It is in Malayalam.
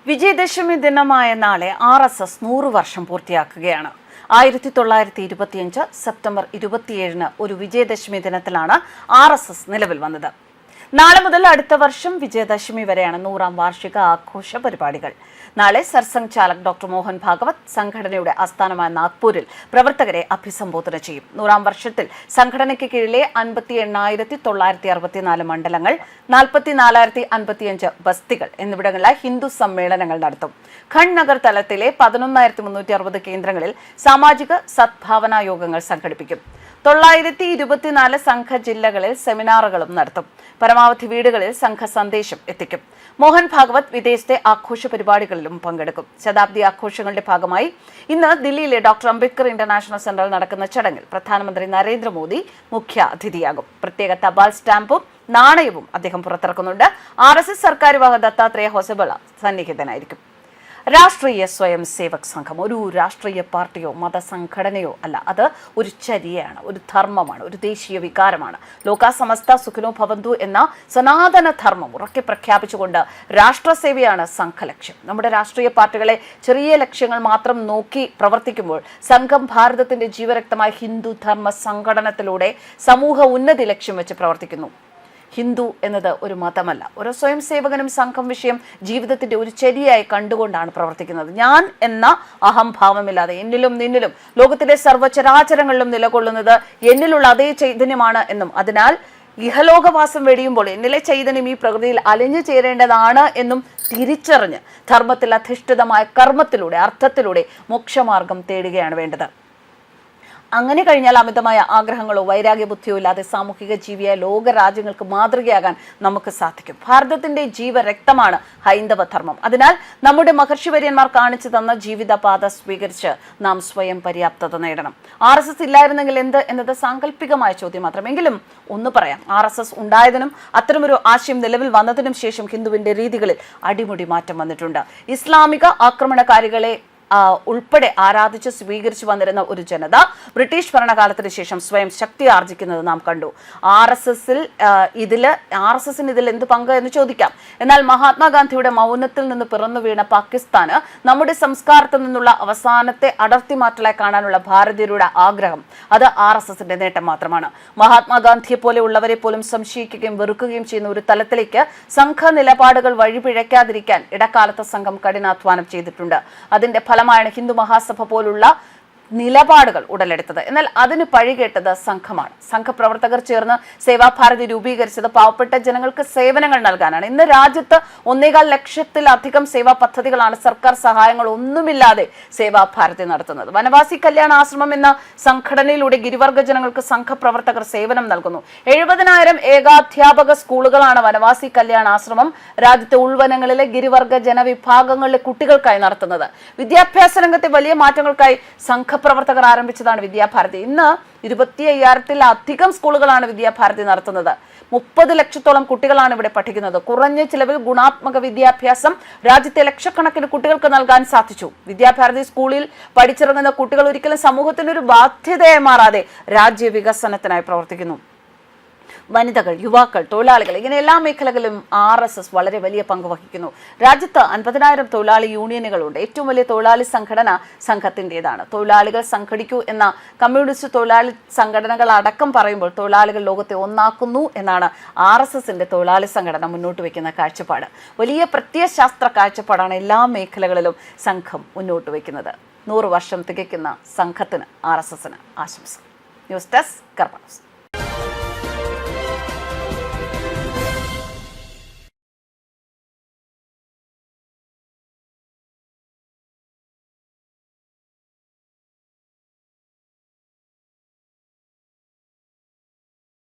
വിജയദശമി ദിനമായ നാളെ RSS 100 വർഷം പൂർത്തിയാക്കുകയാണ്. 1925 സെപ്റ്റംബർ 27 ഒരു വിജയദശമി ദിനത്തിലാണ് RSS നിലവിൽ വന്നത്. നാളെ മുതൽ അടുത്ത വർഷം വിജയദശമി വരെയാണ് 100ാം വാർഷിക ആഘോഷ പരിപാടികൾ. നാളെ സർസംഘ് ചാലക് ഡോക്ടർ മോഹൻ ഭാഗവത് സംഘടനയുടെ ആസ്ഥാനമായ നാഗ്പൂരിൽ പ്രവർത്തകരെ അഭിസംബോധന ചെയ്യും. 100ാം വർഷത്തിൽ സംഘടനയ്ക്ക് കീഴിലെ 58,964 മണ്ഡലങ്ങൾ, 44,055 ബസ്തികൾ എന്നിവിടങ്ങളിലെ ഹിന്ദു സമ്മേളനങ്ങൾ നടത്തും. ഖണ്ഡ് നഗർ തലത്തിലെ 11,360 കേന്ദ്രങ്ങളിൽ സാമാജിക സദ്ഭാവനാ യോഗങ്ങൾ സംഘടിപ്പിക്കും. 924 സംഘ ജില്ലകളിൽ സെമിനാറുകളും നടത്തും. പരമാവധി വീടുകളിൽ സംഘ സന്ദേശം എത്തിക്കും. മോഹൻ ഭാഗവത് വിദേശത്തെ ആഘോഷ പരിപാടികളിലും പങ്കെടുക്കും. ശതാബ്ദി ആഘോഷങ്ങളുടെ ഭാഗമായി ഇന്ന് ദില്ലിയിലെ ഡോക്ടർ അംബേദ്കർ ഇന്റർനാഷണൽ സെന്ററിൽ നടക്കുന്ന ചടങ്ങിൽ പ്രധാനമന്ത്രി നരേന്ദ്രമോദി മുഖ്യ അതിഥിയാകും. പ്രത്യേക തപാൽ സ്റ്റാമ്പും നാണയവും അദ്ദേഹം പുറത്തിറക്കുന്നുണ്ട്. RSS സർക്കാർ വിഭാഗ ദത്താത്രേയ ഹൊസബള സന്നിഹിതനായിരിക്കും. രാഷ്ട്രീയ സ്വയം സേവക് സംഘം ഒരു രാഷ്ട്രീയ പാർട്ടിയോ മതസംഘടനയോ അല്ല. അത് ഒരു ചര്യയാണ്, ഒരു ധർമ്മമാണ്, ഒരു ദേശീയ വികാരമാണ്. ലോകാ സമസ്ത സുഖിനോ ഭവന്തു എന്ന സനാതന ധർമ്മം ഉറക്കെ പ്രഖ്യാപിച്ചുകൊണ്ട് രാഷ്ട്രസേവയാണ് സംഘലക്ഷ്യം. നമ്മുടെ രാഷ്ട്രീയ പാർട്ടികളെ ചെറിയ ലക്ഷ്യങ്ങൾ മാത്രം നോക്കി പ്രവർത്തിക്കുമ്പോൾ സംഘം ഭാരതത്തിന്റെ ജീവരക്തമായ ഹിന്ദു ധർമ്മ സംഘടനത്തിലൂടെ സമൂഹ ഉന്നതി ലക്ഷ്യം വെച്ച് പ്രവർത്തിക്കുന്നു. ഹിന്ദു എന്നത് ഒരു മതമല്ല. ഓരോ സ്വയം സേവകനും സംഘം വിഷയം ജീവിതത്തിന്റെ ഒരു ചര്യയായി കണ്ടുകൊണ്ടാണ് പ്രവർത്തിക്കുന്നത്. ഞാൻ എന്ന അഹംഭാവമില്ലാതെ എന്നിലും നിന്നിലും ലോകത്തിലെ സർവ്വചരാചരങ്ങളിലും നിലകൊള്ളുന്നത് എന്നിലുള്ള അതേ ചൈതന്യമാണ് എന്നും അതിനാൽ ഇഹലോകവാസം വെടിയുമ്പോൾ എന്നിലെ ചൈതന്യം ഈ പ്രകൃതിയിൽ അലിഞ്ഞു ചേരേണ്ടതാണ് എന്നും തിരിച്ചറിഞ്ഞ് ധർമ്മത്തിൽ അധിഷ്ഠിതമായ കർമ്മത്തിലൂടെ അർത്ഥത്തിലൂടെ മോക്ഷമാർഗം തേടുകയാണ് വേണ്ടത്. അങ്ങനെ കഴിഞ്ഞാൽ അമിതമായ ആഗ്രഹങ്ങളോ വൈരാഗ്യബുദ്ധിയോ ഇല്ലാതെ സാമൂഹിക ജീവിയായ ലോകരാജ്യങ്ങൾക്ക് മാതൃകയാകാൻ നമുക്ക് സാധിക്കും. ഭാരതത്തിന്റെ ജീവരക്തമാണ് ഹൈന്ദവ ധർമ്മം. അതിനാൽ നമ്മുടെ മഹർഷിവര്യന്മാർ കാണിച്ചു തന്ന ജീവിതപാത സ്വീകരിച്ച് നാം സ്വയം പര്യാപ്തത നേടണം. RSS ഇല്ലായിരുന്നെങ്കിൽ എന്ത് എന്നത് സാങ്കല്പികമായ ചോദ്യം മാത്രമെങ്കിലും ഒന്ന് പറയാം. RSS ഉണ്ടായതിനും അത്തരമൊരു ആശയം നിലവിൽ വന്നതിനും ശേഷം ഹിന്ദുവിന്റെ രീതികളിൽ അടിമുടി മാറ്റം വന്നിട്ടുണ്ട്. ഇസ്ലാമിക ആക്രമണകാരികളെ ഉൾപ്പെടെ ആരാധിച്ച് സ്വീകരിച്ചു വന്നിരുന്ന ഒരു ജനത ബ്രിട്ടീഷ് ഭരണകാലത്തിന് ശേഷം സ്വയം ശക്തി ആർജിക്കുന്നത് നാം കണ്ടു. RSSന് ഇതിൽ എന്ത് പങ്ക് എന്ന് ചോദിക്കാം. എന്നാൽ മഹാത്മാഗാന്ധിയുടെ മൗനത്തിൽ നിന്ന് പിറന്നു വീണ പാകിസ്ഥാന് നമ്മുടെ സംസ്കാരത്തിൽ നിന്നുള്ള അവസാനത്തെ അടർത്തി മാറ്റലായി കാണാനുള്ള ഭാരതീയരുടെ ആഗ്രഹം അത് RSSന്റെ നേട്ടം മാത്രമാണ്. മഹാത്മാഗാന്ധിയെ പോലെ ഉള്ളവരെ പോലും സംശയിക്കുകയും വെറുക്കുകയും ചെയ്യുന്ന ഒരു തലത്തിലേക്ക് സംഘ നിലപാടുകൾ വഴിപിഴയ്ക്കാതിരിക്കാൻ ഇടക്കാലത്ത് സംഘം കഠിനാധ്വാനം ചെയ്തിട്ടുണ്ട്. അതിന്റെ ഫലമായാണ് ഹിന്ദു മഹാസഭ പോലുള്ള നിലപാടുകൾ ഉടലെടുത്തത്. എന്നാൽ അതിന് പഴികേട്ടത് സംഘമാണ്. സംഘപ്രവർത്തകർ ചേർന്ന് സേവാഭാരതി രൂപീകരിച്ചത് പാവപ്പെട്ട ജനങ്ങൾക്ക് സേവനങ്ങൾ നൽകാനാണ്. ഇന്ന് രാജ്യത്ത് 1.25 ലക്ഷത്തിലധികം സേവാ പദ്ധതികളാണ് സർക്കാർ സഹായങ്ങൾ ഒന്നുമില്ലാതെ സേവാഭാരതി നടത്തുന്നത്. വനവാസി കല്യാണ ആശ്രമം എന്ന സംഘടനയിലൂടെ ഗിരിവർഗ ജനങ്ങൾക്ക് സംഘപ്രവർത്തകർ സേവനം നൽകുന്നു. 70,000 ഏകാധ്യാപക സ്കൂളുകളാണ് വനവാസി കല്യാണ ആശ്രമം രാജ്യത്തെ ഉൾവനങ്ങളിലെ ഗിരിവർഗ ജനവിഭാഗങ്ങളിലെ കുട്ടികൾക്കായി നടത്തുന്നത്. വിദ്യാഭ്യാസ രംഗത്തെ വലിയ മാറ്റങ്ങൾക്കായി പ്രവർത്തകർ ആരംഭിച്ചതാണ് വിദ്യാഭാരതി. ഇന്ന് 25,000-ത്തിലധികം സ്കൂളുകളാണ് വിദ്യാഭാരതി നടത്തുന്നത്. 30 ലക്ഷത്തോളം കുട്ടികളാണ് ഇവിടെ പഠിക്കുന്നത്. കുറഞ്ഞ ചിലവിൽ ഗുണാത്മക വിദ്യാഭ്യാസം രാജ്യത്തെ ലക്ഷക്കണക്കിന് കുട്ടികൾക്ക് നൽകാൻ സാധിച്ചു. വിദ്യാഭാരതി സ്കൂളിൽ പഠിച്ചിറങ്ങുന്ന കുട്ടികൾ ഒരിക്കലും സമൂഹത്തിനൊരു ബാധ്യതയായി മാറാതെ രാജ്യ വികസനത്തിനായി പ്രവർത്തിക്കുന്നു. വനിതകൾ, യുവാക്കൾ, തൊഴിലാളികൾ ഇങ്ങനെ എല്ലാ മേഖലകളിലും RSS വളരെ വലിയ പങ്ക് വഹിക്കുന്നു. രാജ്യത്ത് 50,000 തൊഴിലാളി യൂണിയനുകളുണ്ട്. ഏറ്റവും വലിയ തൊഴിലാളി സംഘടന സംഘത്തിൻ്റെതാണ്. തൊഴിലാളികൾ സംഘടിക്കൂ എന്ന കമ്മ്യൂണിസ്റ്റ് തൊഴിലാളി സംഘടനകൾ അടക്കം പറയുമ്പോൾ തൊഴിലാളികൾ ലോകത്തെ ഒന്നാക്കുന്നു എന്നാണ് RSSന്റെ തൊഴിലാളി സംഘടന മുന്നോട്ട് വയ്ക്കുന്ന കാഴ്ചപ്പാട്. വലിയ പ്രത്യയശാസ്ത്ര കാഴ്ചപ്പാടാണ് എല്ലാ മേഖലകളിലും സംഘം മുന്നോട്ട് വയ്ക്കുന്നത്. 100 വർഷം തികയ്ക്കുന്ന സംഘത്തിന് RSSന് ആശംസ. ന്യൂസ് ഡെസ്ക് കർമ്മ ന്യൂസ്.